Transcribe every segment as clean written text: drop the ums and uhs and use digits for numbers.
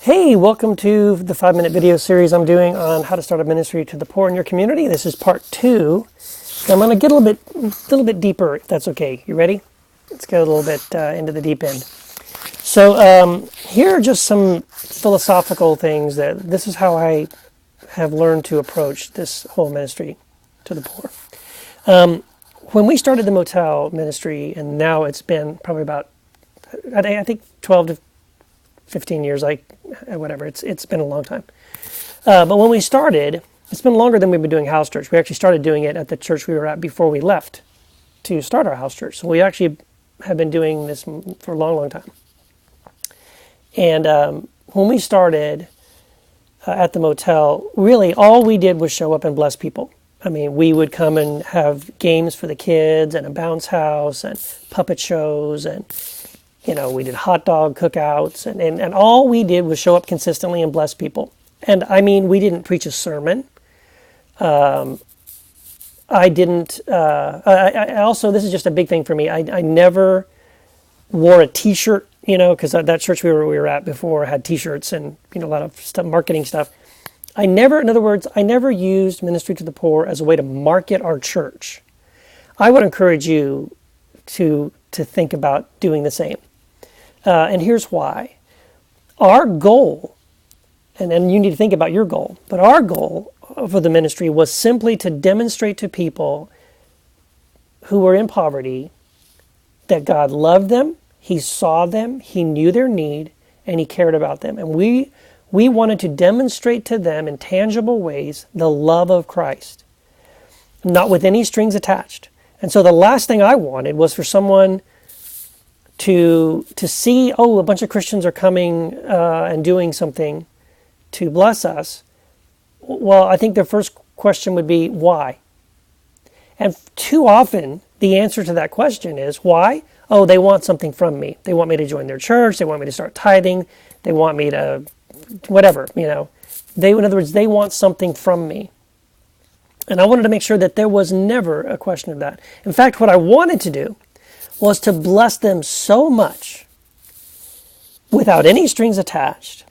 Hey, welcome to the 5-minute video series I'm doing on how to start a ministry to the poor in your community. This is part 2. I'm going to get a little bit deeper, if that's okay. You ready? Let's get a little bit into the deep end. So here are just some philosophical things this is how I have learned to approach this whole ministry to the poor. When we started the motel ministry, and now it's been probably about, I think 12 to 15 years, whatever, it's been a long time. But when we started, it's been longer than we've been doing house church. We actually started doing it at the church we were at before we left to start our house church. So we actually have been doing this for a long, long time. And when we started at the motel, really all we did was show up and bless people. I mean, we would come and have games for the kids and a bounce house and puppet shows, and we did hot dog cookouts, and all we did was show up consistently and bless people. And I mean, we didn't preach a sermon. I also, this is just a big thing for me. I never wore a t-shirt, because that church we were at before had t-shirts and, a lot of stuff, marketing stuff. In other words, I never used ministry to the poor as a way to market our church. I would encourage you to think about doing the same. And here's why. Our goal, and you need to think about your goal, but our goal for the ministry was simply to demonstrate to people who were in poverty that God loved them, He saw them, He knew their need, and He cared about them. And we wanted to demonstrate to them in tangible ways the love of Christ, not with any strings attached. And so the last thing I wanted was for someone to see, a bunch of Christians are coming and doing something to bless us. Well, I think the first question would be, why? And too often, the answer to that question is, why? Oh, they want something from me. They want me to join their church. They want me to start tithing. They want me to, whatever, in other words, they want something from me. And I wanted to make sure that there was never a question of that. In fact, what I wanted to do was to bless them so much without any strings attached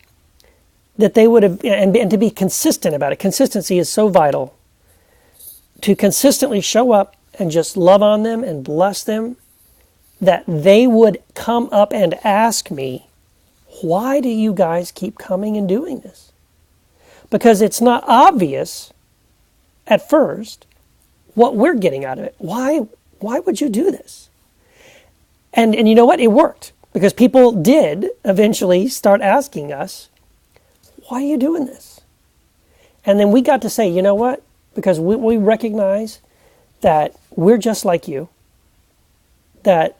that they would have, and to be consistent about it. Consistency is so vital. To consistently show up and just love on them and bless them, that they would come up and ask me, why do you guys keep coming and doing this? Because it's not obvious at first what we're getting out of it. Why would you do this? And you know what? It worked, because people did eventually start asking us, why are you doing this? And then we got to say, you know what? Because we recognize that we're just like you, that,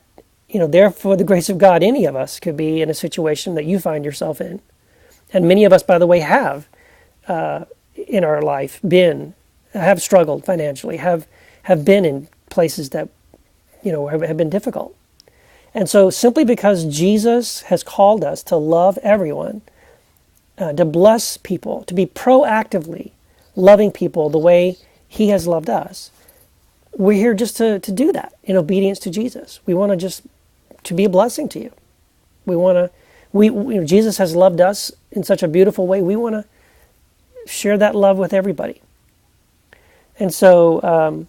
therefore the grace of God, any of us could be in a situation that you find yourself in. And many of us, by the way, have in our life have struggled financially, have been in places that, have been difficult. And so simply because Jesus has called us to love everyone, to bless people, to be proactively loving people the way He has loved us, we're here just to do that in obedience to Jesus. We want to be a blessing to you. Jesus has loved us in such a beautiful way. We want to share that love with everybody. And so,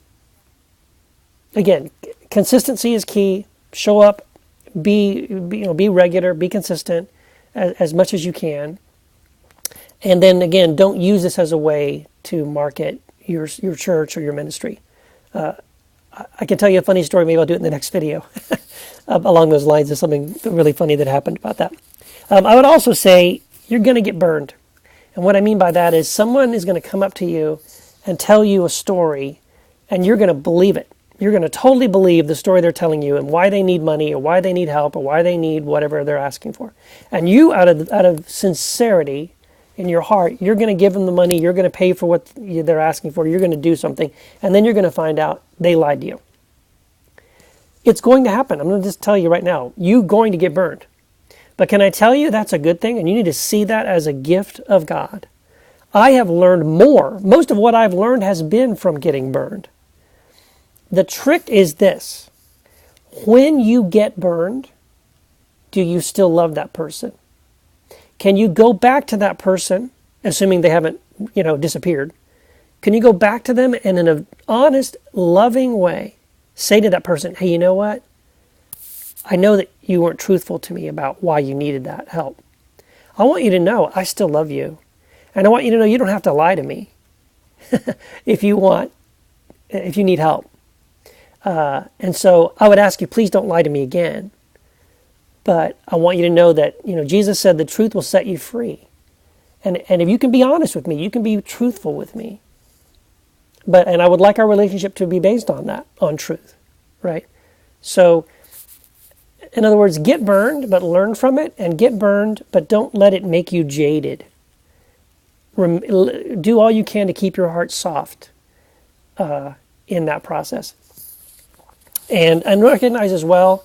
again, consistency is key. Show up. Be regular, be consistent as much as you can. And then again, don't use this as a way to market your church or your ministry. I can tell you a funny story, maybe I'll do it in the next video. Along those lines, there's something really funny that happened about that. I would also say you're going to get burned. And what I mean by that is someone is going to come up to you and tell you a story, and you're going to believe it. You're going to totally believe the story they're telling you and why they need money or why they need help or why they need whatever they're asking for. And you, out of sincerity in your heart, you're going to give them the money, you're going to pay for what they're asking for, you're going to do something, and then you're going to find out they lied to you. It's going to happen. I'm going to just tell you right now, you're going to get burned. But can I tell you that's a good thing? And you need to see that as a gift of God. I have learned more. Most of what I've learned has been from getting burned. The trick is this. When you get burned, do you still love that person? Can you go back to that person, assuming they haven't, disappeared? Can you go back to them and in an honest, loving way say to that person, hey, you know what? I know that you weren't truthful to me about why you needed that help. I want you to know I still love you. And I want you to know you don't have to lie to me if you need help. And so I would ask you, please don't lie to me again. But I want you to know that, Jesus said the truth will set you free. And if you can be honest with me, you can be truthful with me. And I would like our relationship to be based on that, on truth, right? So, in other words, get burned, but learn from it, and get burned, but don't let it make you jaded. Do all you can to keep your heart soft in that process. And recognize as well,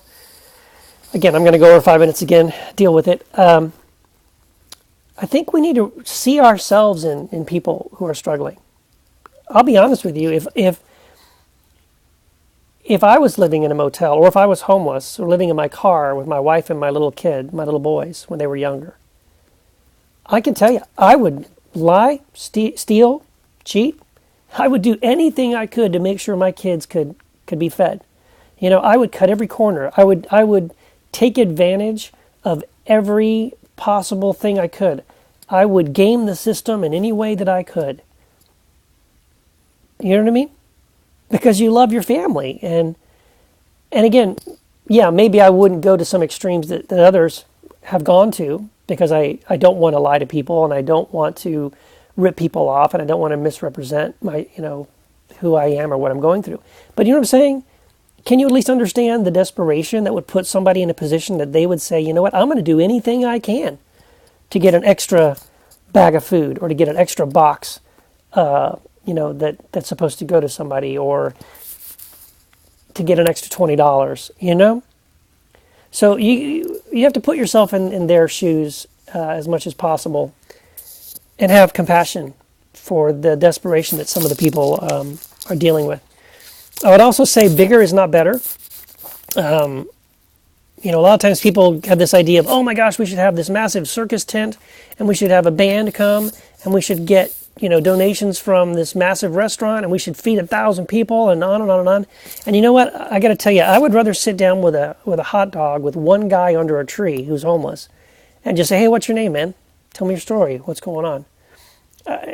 again, I'm going to go over 5 minutes again, deal with it. I think we need to see ourselves in people who are struggling. I'll be honest with you, if I was living in a motel, or if I was homeless, or living in my car with my wife and my little boys when they were younger, I can tell you, I would lie, steal, cheat. I would do anything I could to make sure my kids could be fed. I would cut every corner. I would take advantage of every possible thing I could. I would game the system in any way that I could. You know what I mean? Because you love your family. And again, yeah, maybe I wouldn't go to some extremes that others have gone to, because I don't want to lie to people, and I don't want to rip people off, and I don't want to misrepresent my, who I am or what I'm going through. But you know what I'm saying? Can you at least understand the desperation that would put somebody in a position that they would say, you know what, I'm going to do anything I can to get an extra bag of food, or to get an extra box, that's supposed to go to somebody, or to get an extra $20, So you have to put yourself in their shoes as much as possible, and have compassion for the desperation that some of the people are dealing with. I would also say bigger is not better. A lot of times people have this idea of, oh my gosh, we should have this massive circus tent, and we should have a band come, and we should get, donations from this massive restaurant, and we should feed 1,000 people, and on and on and on. And you know what? I got to tell you, I would rather sit down with a hot dog with one guy under a tree who's homeless, and just say, hey, what's your name, man? Tell me your story. What's going on?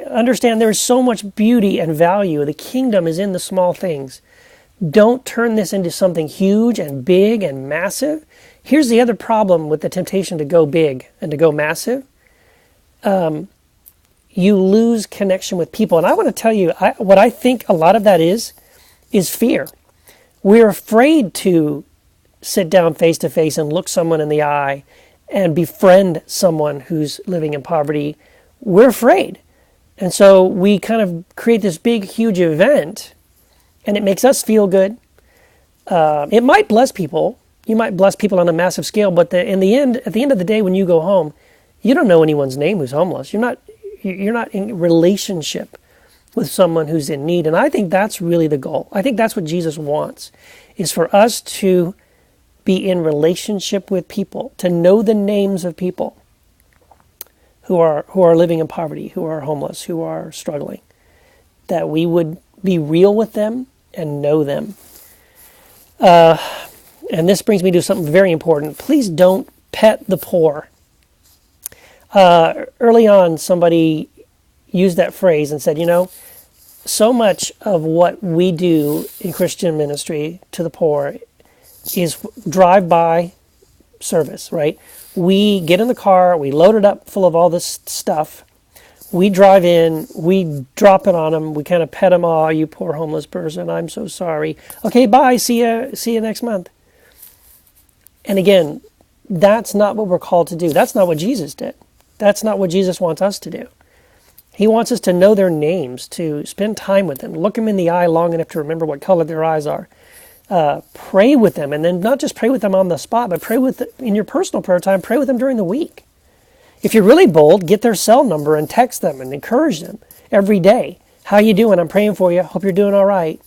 Understand there is so much beauty and value. The kingdom is in the small things. Don't turn this into something huge and big and massive. Here's the other problem with the temptation to go big and to go massive. You lose connection with people. And I want to tell you, what I think a lot of that is fear. We're afraid to sit down face to face and look someone in the eye and befriend someone who's living in poverty. We're afraid. And so we kind of create this big, huge event, and it makes us feel good. It might bless people. You might bless people on a massive scale, but at the end of the day, when you go home, you don't know anyone's name who's homeless. You're not in relationship with someone who's in need. And I think that's really the goal. I think that's what Jesus wants, is for us to be in relationship with people, to know the names of people who are living in poverty, who are homeless, who are struggling, that we would be real with them and know them. And this brings me to something very important. Please don't pet the poor. Early on, somebody used that phrase and said, so much of what we do in Christian ministry to the poor is drive-by service, right? We get in the car, we load it up full of all this stuff, we drive in, we drop it on them, we kind of pet them, oh, you poor homeless person, I'm so sorry. Okay, bye, see you next month. And again, that's not what we're called to do. That's not what Jesus did. That's not what Jesus wants us to do. He wants us to know their names, to spend time with them, look them in the eye long enough to remember what color their eyes are. Pray with them, and then not just pray with them on the spot, but pray in your personal prayer time, pray with them during the week. If you're really bold, get their cell number and text them and encourage them every day. How you doing? I'm praying for you. Hope you're doing all right.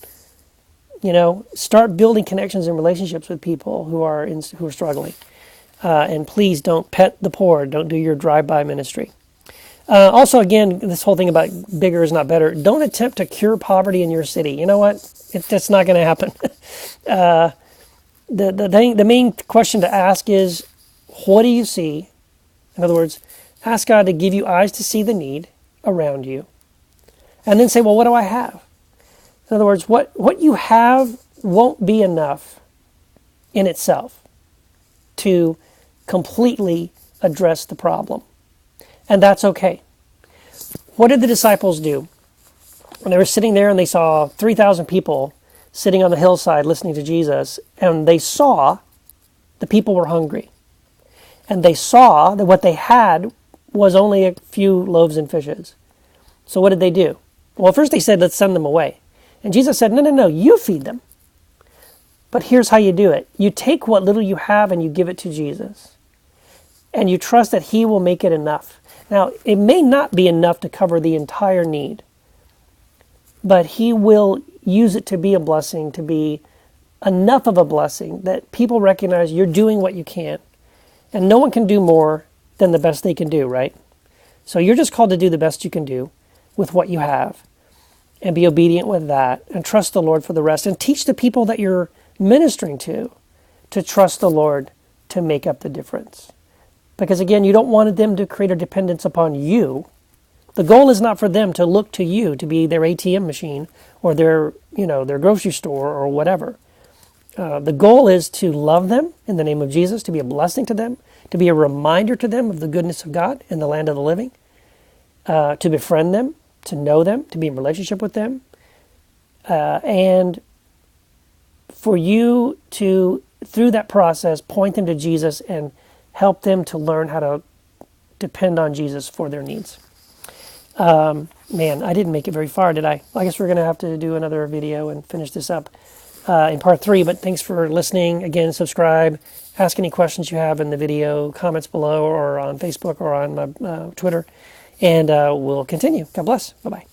Start building connections and relationships with people who are struggling. And please don't pet the poor. Don't do your drive-by ministry. Also, again, this whole thing about bigger is not better. Don't attempt to cure poverty in your city. You know what? That's not going to happen. The main question to ask is, what do you see? In other words, ask God to give you eyes to see the need around you. And then say, well, what do I have? In other words, what you have won't be enough in itself to completely address the problem. And that's okay. What did the disciples do? When they were sitting there and they saw 3,000 people sitting on the hillside listening to Jesus, and they saw the people were hungry. And they saw that what they had was only a few loaves and fishes. So what did they do? Well, first they said, let's send them away. And Jesus said, no, you feed them. But here's how you do it. You take what little you have and you give it to Jesus. And you trust that he will make it enough. Now, it may not be enough to cover the entire need, but he will use it to be a blessing, to be enough of a blessing that people recognize you're doing what you can. And no one can do more than the best they can do, right? So you're just called to do the best you can do with what you have and be obedient with that and trust the Lord for the rest and teach the people that you're ministering to trust the Lord to make up the difference. Because again, you don't want them to create a dependence upon you. The goal is not for them to look to you to be their ATM machine or their grocery store or whatever. The goal is to love them in the name of Jesus, to be a blessing to them, to be a reminder to them of the goodness of God in the land of the living, to befriend them, to know them, to be in relationship with them, and for you to, through that process, point them to Jesus and help them to learn how to depend on Jesus for their needs. Man, I didn't make it very far, did I? I guess we're going to have to do another video and finish this up in part 3, but thanks for listening. Again, subscribe, ask any questions you have in the video, comments below or on Facebook or on my Twitter, and we'll continue. God bless. Bye-bye.